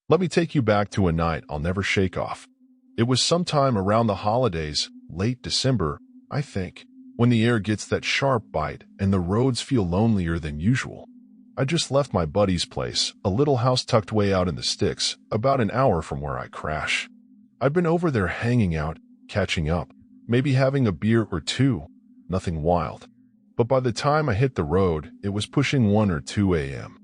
Let me take you back to a night I'll never shake off. It was sometime around the holidays, late December, I think, when the air gets that sharp bite and the roads feel lonelier than usual. I just left my buddy's place, a little house tucked way out in the sticks, about an hour from where I crash. I'd been over there hanging out, catching up, maybe having a beer or two, nothing wild. But by the time I hit the road, it was pushing 1 or 2 a.m.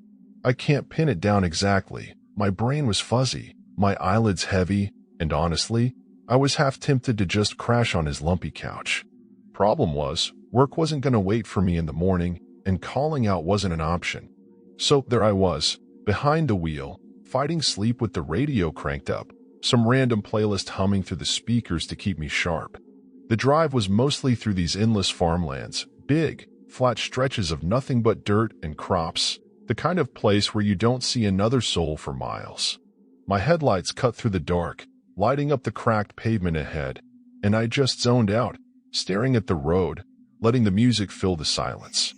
I can't pin it down exactly. My brain was fuzzy, my eyelids heavy, and honestly, I was half tempted to just crash on his lumpy couch. Problem was, work wasn't going to wait for me in the morning, and calling out wasn't an option. So there I was, behind the wheel, fighting sleep with the radio cranked up, some random playlist humming through the speakers to keep me sharp. The drive was mostly through these endless farmlands, big, flat stretches of nothing but dirt and crops, the kind of place where you don't see another soul for miles. My headlights cut through the dark, lighting up the cracked pavement ahead, and I just zoned out, staring at the road, letting the music fill the silence.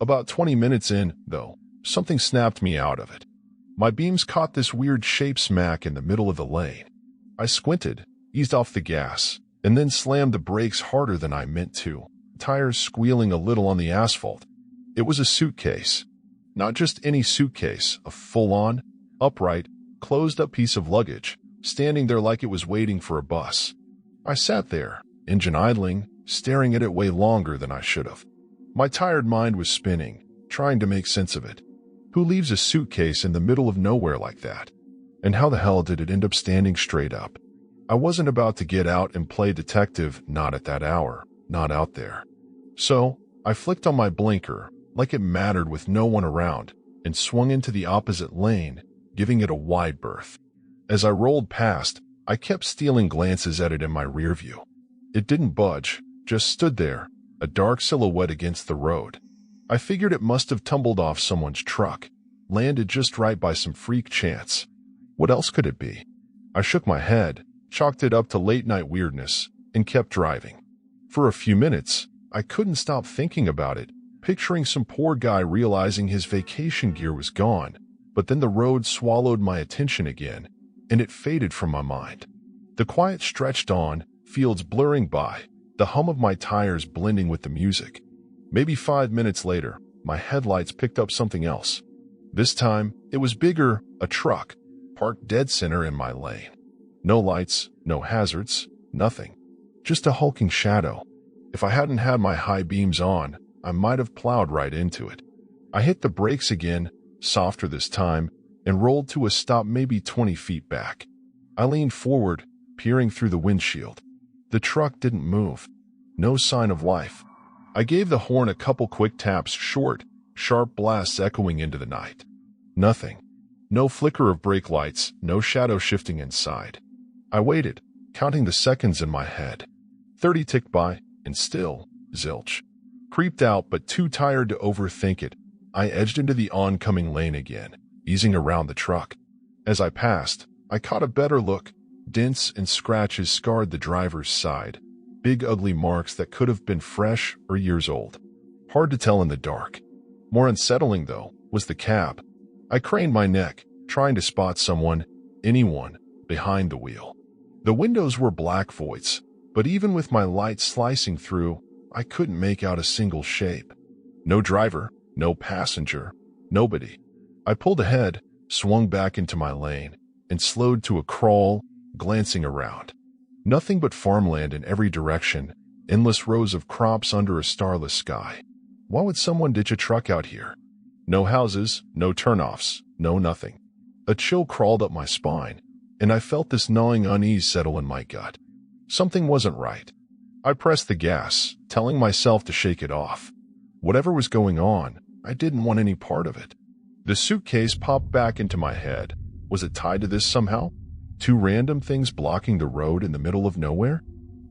About 20 minutes in, though, something snapped me out of it. My beams caught this weird shape smack in the middle of the lane. I squinted, eased off the gas, and then slammed the brakes harder than I meant to, tires squealing a little on the asphalt. It was a suitcase. Not just any suitcase, a full-on, upright, closed-up piece of luggage, standing there like it was waiting for a bus. I sat there, engine idling, staring at it way longer than I should have. My tired mind was spinning, trying to make sense of it. Who leaves a suitcase in the middle of nowhere like that? And how the hell did it end up standing straight up? I wasn't about to get out and play detective, not at that hour, not out there. So, I flicked on my blinker, like it mattered with no one around, and swung into the opposite lane, giving it a wide berth. As I rolled past, I kept stealing glances at it in my rear view. It didn't budge, just stood there, a dark silhouette against the road. I figured it must have tumbled off someone's truck, landed just right by some freak chance. What else could it be? I shook my head, chalked it up to late-night weirdness, and kept driving. For a few minutes, I couldn't stop thinking about it, picturing some poor guy realizing his vacation gear was gone, but then the road swallowed my attention again, and it faded from my mind. The quiet stretched on, fields blurring by, the hum of my tires blending with the music. Maybe 5 minutes later, my headlights picked up something else. This time, it was bigger, a truck, parked dead center in my lane. No lights, no hazards, nothing. Just a hulking shadow. If I hadn't had my high beams on, I might have plowed right into it. I hit the brakes again, softer this time, and rolled to a stop maybe 20 feet back. I leaned forward, peering through the windshield. The truck didn't move. No sign of life. I gave the horn a couple quick taps, short, sharp blasts echoing into the night. Nothing. No flicker of brake lights, no shadow shifting inside. I waited, counting the seconds in my head. 30 ticked by, and still, zilch. Creeped out but too tired to overthink it, I edged into the oncoming lane again, easing around the truck. As I passed, I caught a better look. Dents and scratches scarred the driver's side. Big ugly marks that could have been fresh or years old. Hard to tell in the dark. More unsettling, though, was the cab. I craned my neck, trying to spot someone, anyone, behind the wheel. The windows were black voids, but even with my light slicing through, I couldn't make out a single shape. No driver, no passenger, nobody. I pulled ahead, swung back into my lane, and slowed to a crawl, glancing around. Nothing but farmland in every direction, endless rows of crops under a starless sky. Why would someone ditch a truck out here? No houses, no turnoffs, no nothing. A chill crawled up my spine, and I felt this gnawing unease settle in my gut. Something wasn't right. I pressed the gas, telling myself to shake it off. Whatever was going on, I didn't want any part of it. The suitcase popped back into my head. Was it tied to this somehow? Two random things blocking the road in the middle of nowhere?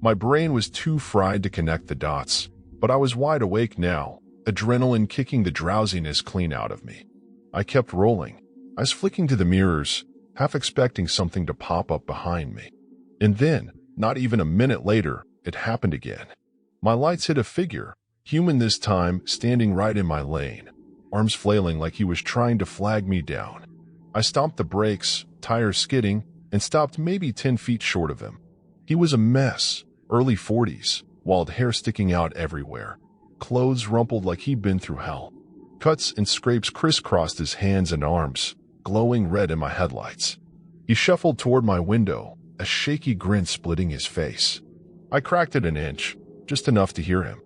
My brain was too fried to connect the dots, but I was wide awake now, adrenaline kicking the drowsiness clean out of me. I kept rolling. I was flicking to the mirrors, half expecting something to pop up behind me. And then, not even a minute later, it happened again. My lights hit a figure, human this time, standing right in my lane, arms flailing like he was trying to flag me down. I stomped the brakes, tires skidding, and stopped maybe 10 feet short of him. He was a mess, early 40s, wild hair sticking out everywhere, clothes rumpled like he'd been through hell. Cuts and scrapes crisscrossed his hands and arms, glowing red in my headlights. He shuffled toward my window, a shaky grin splitting his face. I cracked it an inch, just enough to hear him.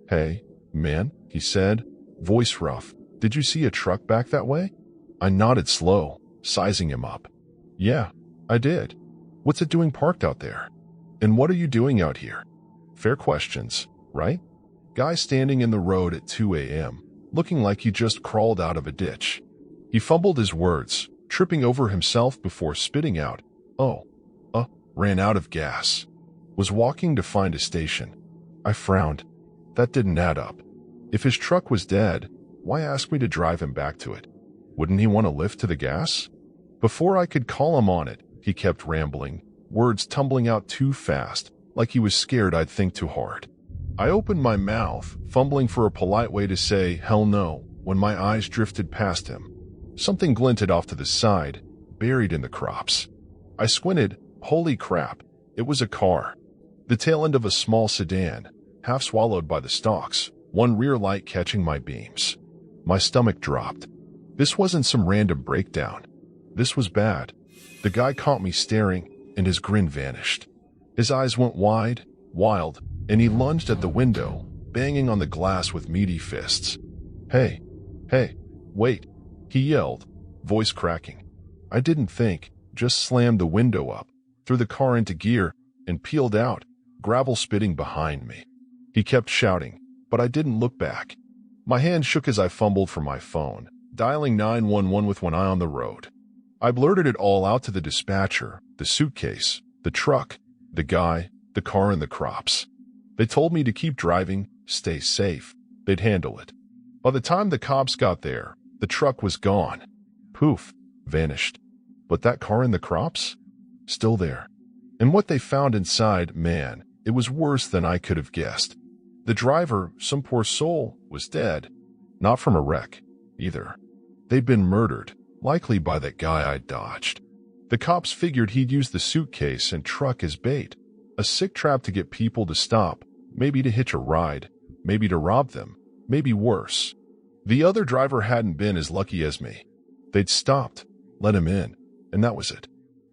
"Hey, man," he said, voice rough. "Did you see a truck back that way?" I nodded slow, sizing him up. "Yeah, I did. What's it doing parked out there? And what are you doing out here?" Fair questions, right? Guy standing in the road at 2 a.m., looking like he just crawled out of a ditch. He fumbled his words, tripping over himself before spitting out, ran out of gas. Was walking to find a station. I frowned. That didn't add up. If his truck was dead, why ask me to drive him back to it? Wouldn't he want to lift to the gas? Before I could call him on it, he kept rambling, words tumbling out too fast, like he was scared I'd think too hard. I opened my mouth, fumbling for a polite way to say hell no, when my eyes drifted past him. Something glinted off to the side, buried in the crops. I squinted. Holy crap, it was a car. The tail end of a small sedan, half swallowed by the stalks, one rear light catching my beams. My stomach dropped. This wasn't some random breakdown. This was bad. The guy caught me staring, and his grin vanished. His eyes went wide, wild, and he lunged at the window, banging on the glass with meaty fists. Hey, wait, he yelled, voice cracking. I didn't think, just slammed the window up, threw the car into gear, and peeled out, gravel spitting behind me. He kept shouting, but I didn't look back. My hand shook as I fumbled for my phone, dialing 911 with one eye on the road. I blurted it all out to the dispatcher, the suitcase, the truck, the guy, the car, and the crops. They told me to keep driving, stay safe. They'd handle it. By the time the cops got there, the truck was gone. Poof, vanished. But that car and the crops? Still there. And what they found inside, man, it was worse than I could have guessed. The driver, some poor soul, was dead. Not from a wreck, either. They'd been murdered, likely by that guy I'd dodged. The cops figured he'd used the suitcase and truck as bait, a sick trap to get people to stop, maybe to hitch a ride, maybe to rob them, maybe worse. The other driver hadn't been as lucky as me. They'd stopped, let him in, and that was it.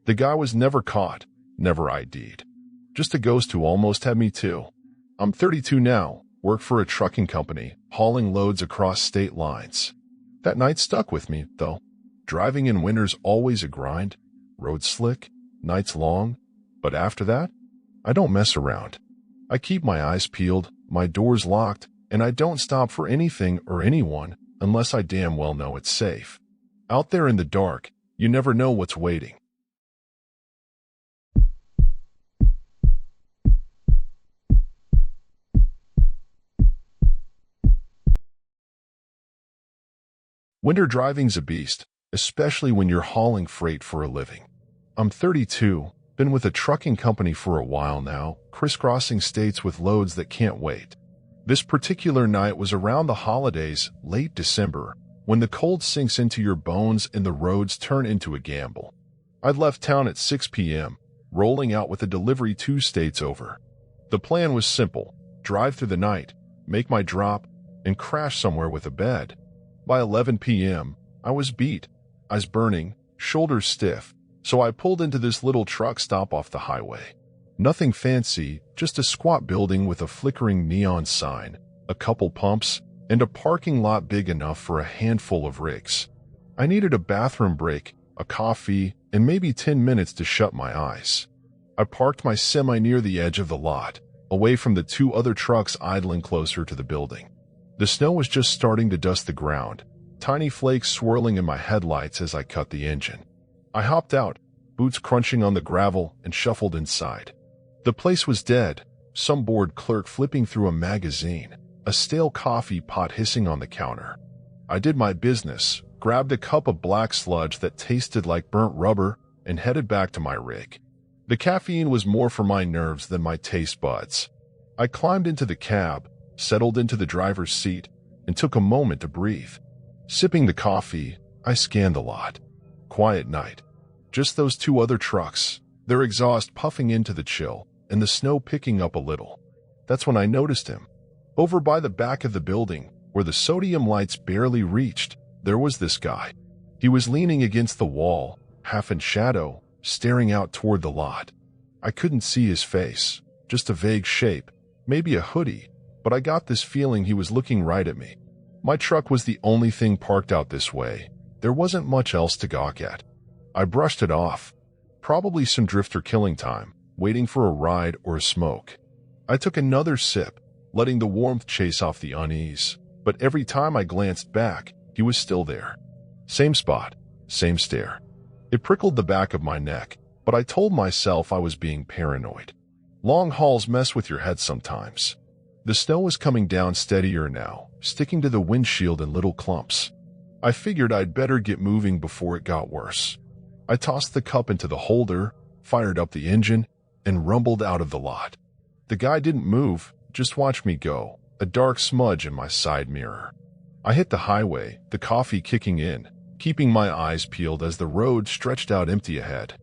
The guy was never caught, never ID'd. Just a ghost who almost had me too. I'm 32 now, work for a trucking company, hauling loads across state lines. That night stuck with me, though. Driving in winter's always a grind, roads slick, nights long, but after that, I don't mess around. I keep my eyes peeled, my doors locked, and I don't stop for anything or anyone unless I damn well know it's safe. Out there in the dark, you never know what's waiting. Winter driving's a beast, especially when you're hauling freight for a living. I'm 32, been with a trucking company for a while now, crisscrossing states with loads that can't wait. This particular night was around the holidays, late December, when the cold sinks into your bones and the roads turn into a gamble. I'd left town at 6 p.m., rolling out with a delivery 2 states over. The plan was simple: drive through the night, make my drop, and crash somewhere with a bed. By 11 p.m., I was beat, eyes burning, shoulders stiff, so I pulled into this little truck stop off the highway. Nothing fancy, just a squat building with a flickering neon sign, a couple pumps, and a parking lot big enough for a handful of rigs. I needed a bathroom break, a coffee, and maybe 10 minutes to shut my eyes. I parked my semi near the edge of the lot, away from the 2 other trucks idling closer to the building. The snow was just starting to dust the ground, tiny flakes swirling in my headlights as I cut the engine. I hopped out, boots crunching on the gravel, and shuffled inside. The place was dead, some bored clerk flipping through a magazine, a stale coffee pot hissing on the counter. I did my business, grabbed a cup of black sludge that tasted like burnt rubber, and headed back to my rig. The caffeine was more for my nerves than my taste buds. I climbed into the cab, settled into the driver's seat, and took a moment to breathe. Sipping the coffee, I scanned the lot. Quiet night. Just those two other trucks, their exhaust puffing into the chill, and the snow picking up a little. That's when I noticed him. Over by the back of the building, where the sodium lights barely reached, there was this guy. He was leaning against the wall, half in shadow, staring out toward the lot. I couldn't see his face, just a vague shape, maybe a hoodie, but I got this feeling he was looking right at me. My truck was the only thing parked out this way. There wasn't much else to gawk at. I brushed it off. Probably some drifter killing time, waiting for a ride or a smoke. I took another sip, letting the warmth chase off the unease, but every time I glanced back, he was still there. Same spot, same stare. It prickled the back of my neck, but I told myself I was being paranoid. Long hauls mess with your head sometimes. The snow was coming down steadier now, sticking to the windshield in little clumps. I figured I'd better get moving before it got worse. I tossed the cup into the holder, fired up the engine, and rumbled out of the lot. The guy didn't move, just watched me go, a dark smudge in my side mirror. I hit the highway, the coffee kicking in, keeping my eyes peeled as the road stretched out empty ahead.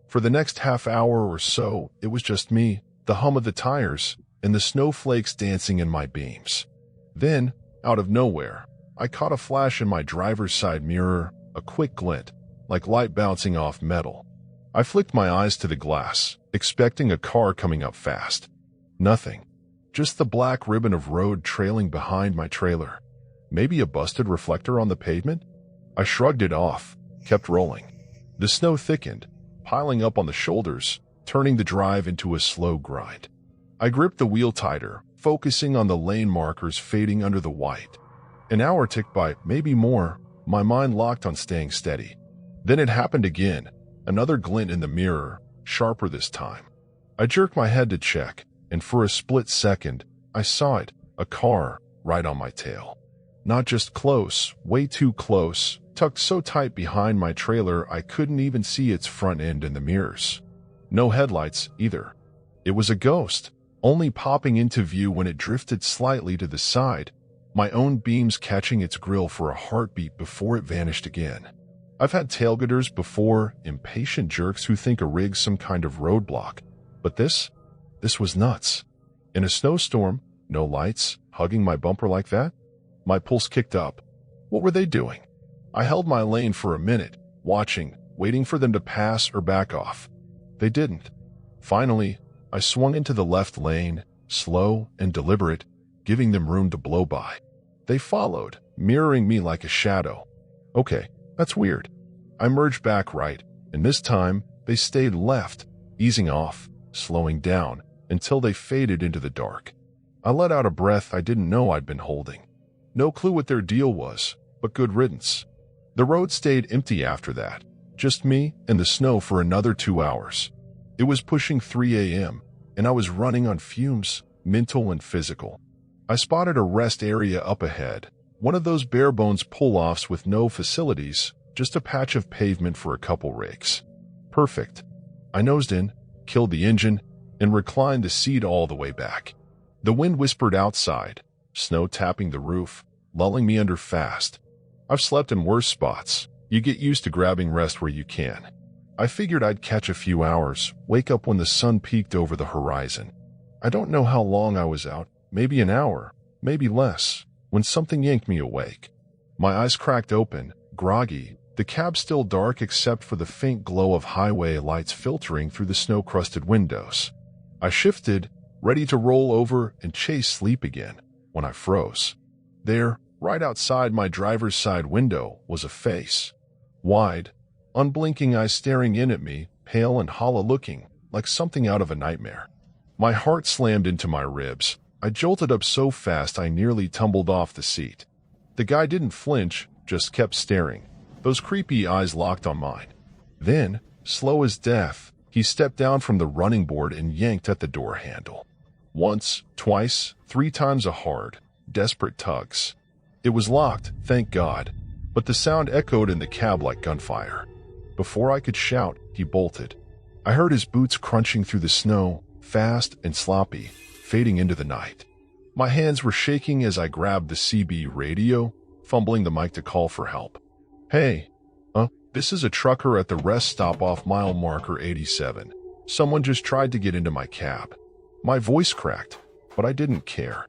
For the next half hour or so, it was just me, the hum of the tires, and the snowflakes dancing in my beams. Then, out of nowhere, I caught a flash in my driver's side mirror, a quick glint, like light bouncing off metal. I flicked my eyes to the glass, expecting a car coming up fast. Nothing. Just the black ribbon of road trailing behind my trailer. Maybe a busted reflector on the pavement? I shrugged it off, kept rolling. The snow thickened, piling up on the shoulders, turning the drive into a slow grind. I gripped the wheel tighter, focusing on the lane markers fading under the white. An hour ticked by, maybe more, my mind locked on staying steady. Then it happened again, another glint in the mirror, sharper this time. I jerked my head to check, and for a split second, I saw it, a car, right on my tail. Not just close, way too close, tucked so tight behind my trailer I couldn't even see its front end in the mirrors. No headlights, either. It was a ghost, only popping into view when it drifted slightly to the side, my own beams catching its grill for a heartbeat before it vanished again. I've had tailgaters before, impatient jerks who think a rig's some kind of roadblock. But this was nuts. In a snowstorm, no lights, hugging my bumper like that? My pulse kicked up. What were they doing? I held my lane for a minute, watching, waiting for them to pass or back off. They didn't. Finally, I swung into the left lane, slow and deliberate, giving them room to blow by. They followed, mirroring me like a shadow. Okay, that's weird. I merged back right, and this time, they stayed left, easing off, slowing down, until they faded into the dark. I let out a breath I didn't know I'd been holding. No clue what their deal was, but good riddance. The road stayed empty after that, just me and the snow for another 2 hours. It was pushing 3 a.m., and I was running on fumes, mental and physical. I spotted a rest area up ahead, one of those bare-bones pull-offs with no facilities, just a patch of pavement for a couple rigs. Perfect. I nosed in, killed the engine, and reclined the seat all the way back. The wind whispered outside, snow tapping the roof, lulling me under fast. I've slept in worse spots. You get used to grabbing rest where you can. I figured I'd catch a few hours, wake up when the sun peeked over the horizon. I don't know how long I was out, maybe an hour, maybe less, when something yanked me awake. My eyes cracked open, groggy, the cab still dark except for the faint glow of highway lights filtering through the snow-crusted windows. I shifted, ready to roll over and chase sleep again, when I froze. There, right outside my driver's side window, was a face. Wide, unblinking eyes staring in at me, pale and hollow-looking, like something out of a nightmare. My heart slammed into my ribs. I jolted up so fast I nearly tumbled off the seat. The guy didn't flinch, just kept staring, those creepy eyes locked on mine. Then, slow as death, he stepped down from the running board and yanked at the door handle. Once, twice, 3 times a hard, desperate tugs. It was locked, thank God, but the sound echoed in the cab like gunfire. Before I could shout, he bolted. I heard his boots crunching through the snow, fast and sloppy, fading into the night. My hands were shaking as I grabbed the CB radio, fumbling the mic to call for help. Hey, This is a trucker at the rest stop off mile marker 87. Someone just tried to get into my cab. My voice cracked, but I didn't care.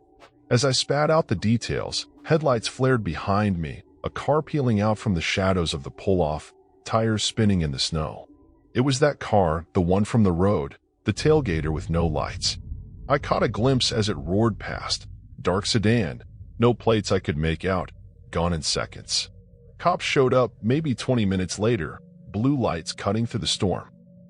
As I spat out the details, headlights flared behind me, a car peeling out from the shadows of the pull-off, tires spinning in the snow. It was that car, the one from the road, the tailgater with no lights. I caught a glimpse as it roared past. Dark sedan, no plates I could make out, gone in seconds. Cops showed up maybe 20 minutes later, blue lights cutting through the storm.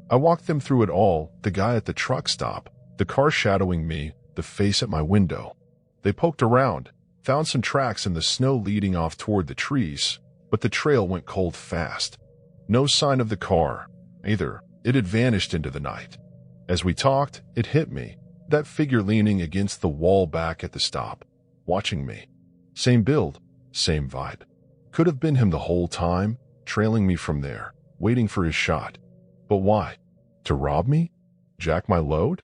I walked them through it all, the guy at the truck stop, the car shadowing me, the face at my window. They poked around, found some tracks in the snow leading off toward the trees, but the trail went cold fast. No sign of the car, either. It had vanished into the night. As we talked, it hit me, that figure leaning against the wall back at the stop, watching me. Same build, same vibe. Could have been him the whole time, trailing me from there, waiting for his shot. But why? To rob me? Jack my load?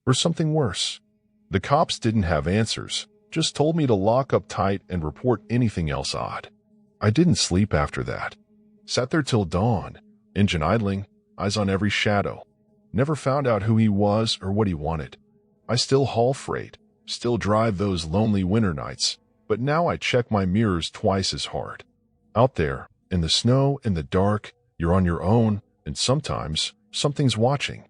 Or something worse? The cops didn't have answers, just told me to lock up tight and report anything else odd. I didn't sleep after that. Sat there till dawn, engine idling, eyes on every shadow. Never found out who he was or what he wanted. I still haul freight, still drive those lonely winter nights, but now I check my mirrors twice as hard. Out there, in the snow, in the dark, you're on your own, and sometimes something's watching.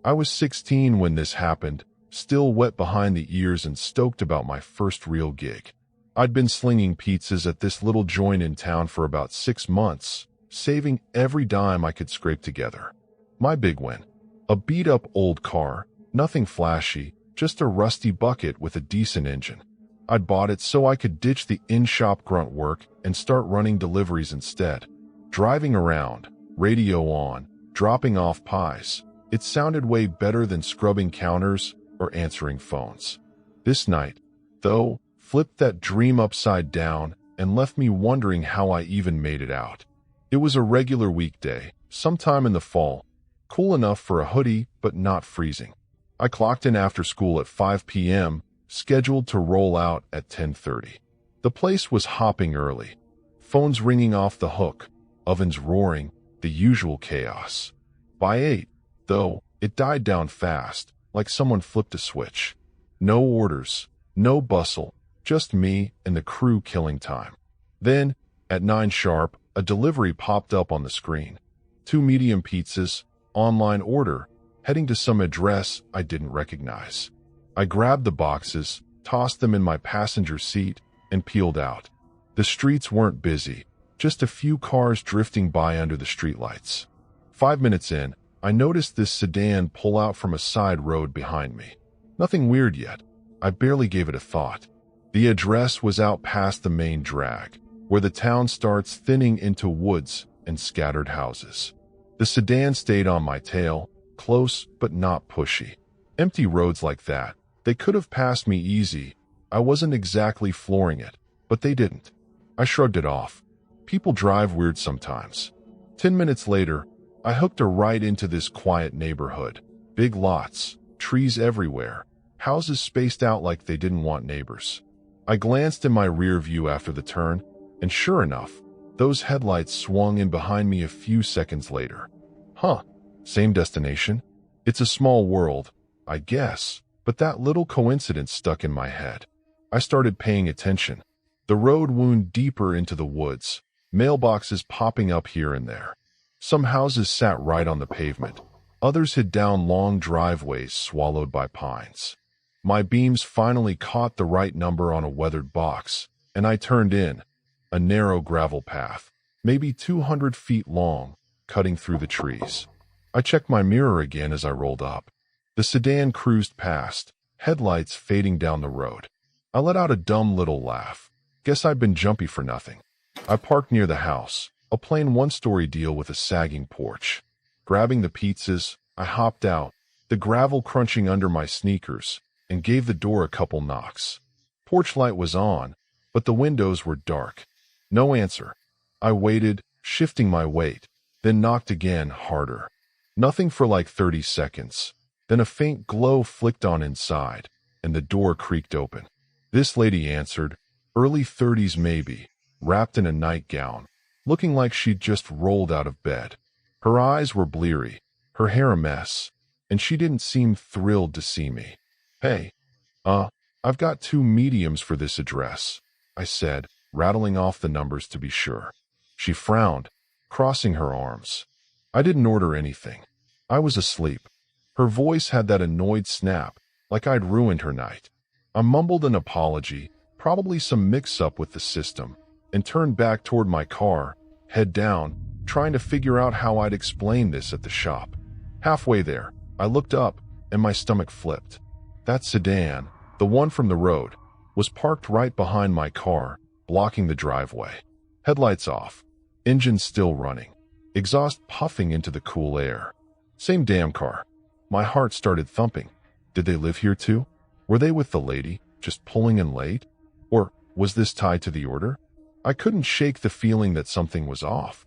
I was 16 when this happened, still wet behind the ears and stoked about my first real gig. I'd been slinging pizzas at this little joint in town for about 6 months, saving every dime I could scrape together. My big win. A beat-up old car, nothing flashy, just a rusty bucket with a decent engine. I'd bought it so I could ditch the in-shop grunt work and start running deliveries instead. Driving around, radio on, dropping off pies. It sounded way better than scrubbing counters or answering phones. This night, though, flipped that dream upside down and left me wondering how I even made it out. It was a regular weekday, sometime in the fall, cool enough for a hoodie but not freezing. I clocked in after school at 5 p.m., scheduled to roll out at 10:30. The place was hopping early, phones ringing off the hook, ovens roaring, the usual chaos. By 8, though, it died down fast, like someone flipped a switch. No orders, no bustle, just me and the crew killing time. Then, at 9 sharp, a delivery popped up on the screen. 2 medium pizzas, online order, heading to some address I didn't recognize. I grabbed the boxes, tossed them in my passenger seat, and peeled out. The streets weren't busy, just a few cars drifting by under the streetlights. 5 minutes in, I noticed this sedan pull out from a side road behind me. Nothing weird yet. I barely gave it a thought. The address was out past the main drag, where the town starts thinning into woods and scattered houses. The sedan stayed on my tail, close but not pushy. Empty roads like that, they could have passed me easy. I wasn't exactly flooring it, but they didn't. I shrugged it off. People drive weird sometimes. 10 minutes later, I hooked a right into this quiet neighborhood. Big lots, trees everywhere, houses spaced out like they didn't want neighbors. I glanced in my rear view after the turn, and sure enough, those headlights swung in behind me a few seconds later. Huh, same destination? It's a small world, I guess, but that little coincidence stuck in my head. I started paying attention. The road wound deeper into the woods, mailboxes popping up here and there. Some houses sat right on the pavement. Others hid down long driveways swallowed by pines. My beams finally caught the right number on a weathered box, and I turned in. A narrow gravel path, maybe 200 feet long, cutting through the trees. I checked my mirror again as I rolled up. The sedan cruised past, headlights fading down the road. I let out a dumb little laugh. Guess I'd been jumpy for nothing. I parked near the house. A plain one-story deal with a sagging porch. Grabbing the pizzas, I hopped out, the gravel crunching under my sneakers, and gave the door a couple knocks. Porch light was on, but the windows were dark. No answer. I waited, shifting my weight, then knocked again, harder. Nothing for like 30 seconds. Then a faint glow flicked on inside, and the door creaked open. This lady answered, early 30s maybe, wrapped in a nightgown, looking like she'd just rolled out of bed. Her eyes were bleary, her hair a mess, and she didn't seem thrilled to see me. Hey, I've got 2 mediums for this address, I said, rattling off the numbers to be sure. She frowned, crossing her arms. I didn't order anything. I was asleep. Her voice had that annoyed snap, like I'd ruined her night. I mumbled an apology, probably some mix-up with the system, and turned back toward my car, head down, trying to figure out how I'd explain this at the shop. Halfway there, I looked up, and my stomach flipped. That sedan, the one from the road, was parked right behind my car, blocking the driveway. Headlights off, engine still running, exhaust puffing into the cool air. Same damn car. My heart started thumping. Did they live here too? Were they with the lady, just pulling in late? Or was this tied to the order? I couldn't shake the feeling that something was off.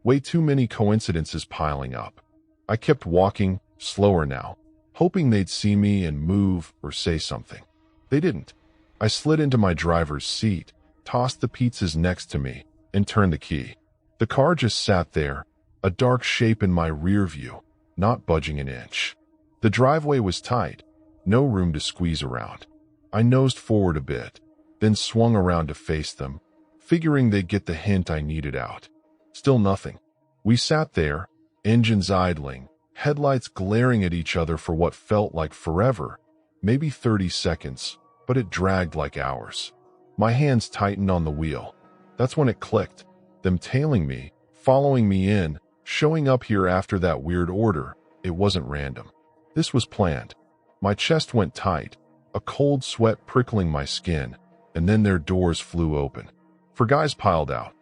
Way too many coincidences piling up. I kept walking, slower now, hoping they'd see me and move or say something. They didn't. I slid into my driver's seat, tossed the pizzas next to me, and turned the key. The car just sat there, a dark shape in my rear view, not budging an inch. The driveway was tight, no room to squeeze around. I nosed forward a bit, then swung around to face them, figuring they'd get the hint I needed out. Still nothing. We sat there, engines idling, headlights glaring at each other for what felt like forever, maybe 30 seconds, but it dragged like hours. My hands tightened on the wheel. That's when it clicked. Them tailing me, following me in, showing up here after that weird order. It wasn't random. This was planned. My chest went tight, a cold sweat prickling my skin, and then their doors flew open. 4 guys piled out,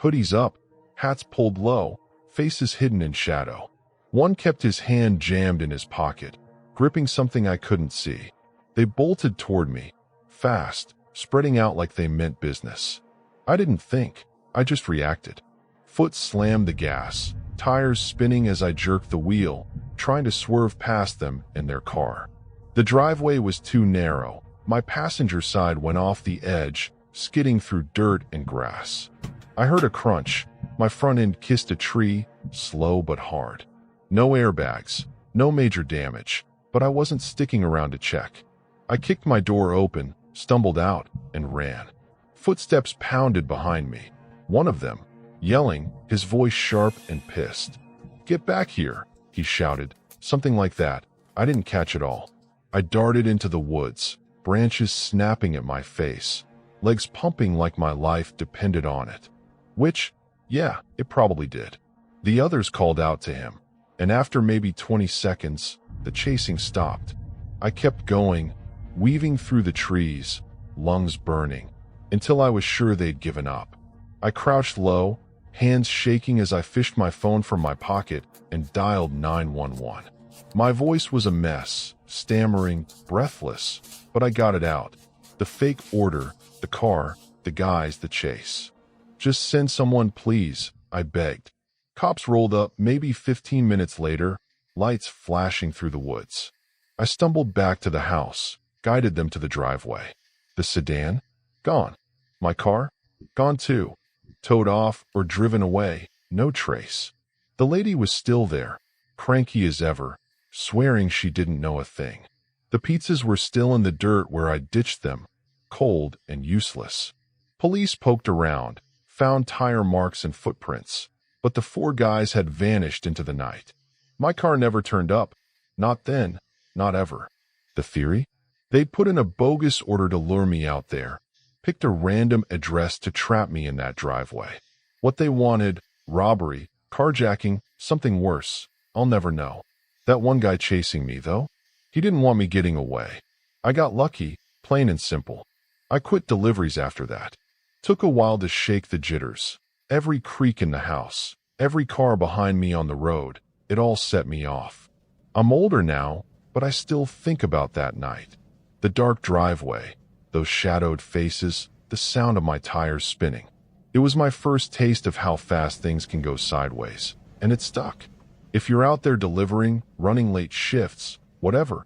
hoodies up, hats pulled low, faces hidden in shadow. One kept his hand jammed in his pocket, gripping something I couldn't see. They bolted toward me, fast, spreading out like they meant business. I didn't think, I just reacted. Foot slammed the gas, tires spinning as I jerked the wheel, trying to swerve past them and their car. The driveway was too narrow. My passenger side went off the edge, skidding through dirt and grass. I heard a crunch. My front end kissed a tree, slow but hard. No airbags, no major damage, but I wasn't sticking around to check. I kicked my door open, stumbled out, and ran. Footsteps pounded behind me. One of them, yelling, his voice sharp and pissed. "Get back here," he shouted, something like that. I didn't catch it all. I darted into the woods, branches snapping at my face, legs pumping like my life depended on it. Which, yeah, it probably did. The others called out to him, and after maybe 20 seconds, the chasing stopped. I kept going, weaving through the trees, lungs burning, until I was sure they'd given up. I crouched low, hands shaking as I fished my phone from my pocket and dialed 911. My voice was a mess, stammering, breathless, but I got it out. The fake order, the car, the guys, the chase. "Just send someone, please," I begged. Cops rolled up maybe 15 minutes later, lights flashing through the woods. I stumbled back to the house, guided them to the driveway. The sedan? Gone. My car? Gone too. Towed off or driven away, no trace. The lady was still there, cranky as ever, swearing she didn't know a thing. The pizzas were still in the dirt where I ditched them, cold and useless. Police poked around, found tire marks and footprints, but the 4 guys had vanished into the night. My car never turned up. Not then, not ever. The theory? They'd put in a bogus order to lure me out there, picked a random address to trap me in that driveway. What they wanted, robbery, carjacking, something worse, I'll never know. That one guy chasing me, though, he didn't want me getting away. I got lucky, plain and simple. I quit deliveries after that. Took a while to shake the jitters. Every creak in the house, every car behind me on the road, it all set me off. I'm older now, but I still think about that night. The dark driveway, those shadowed faces, the sound of my tires spinning. It was my first taste of how fast things can go sideways, and it stuck. If you're out there delivering, running late shifts, whatever,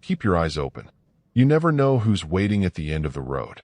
keep your eyes open. You never know who's waiting at the end of the road.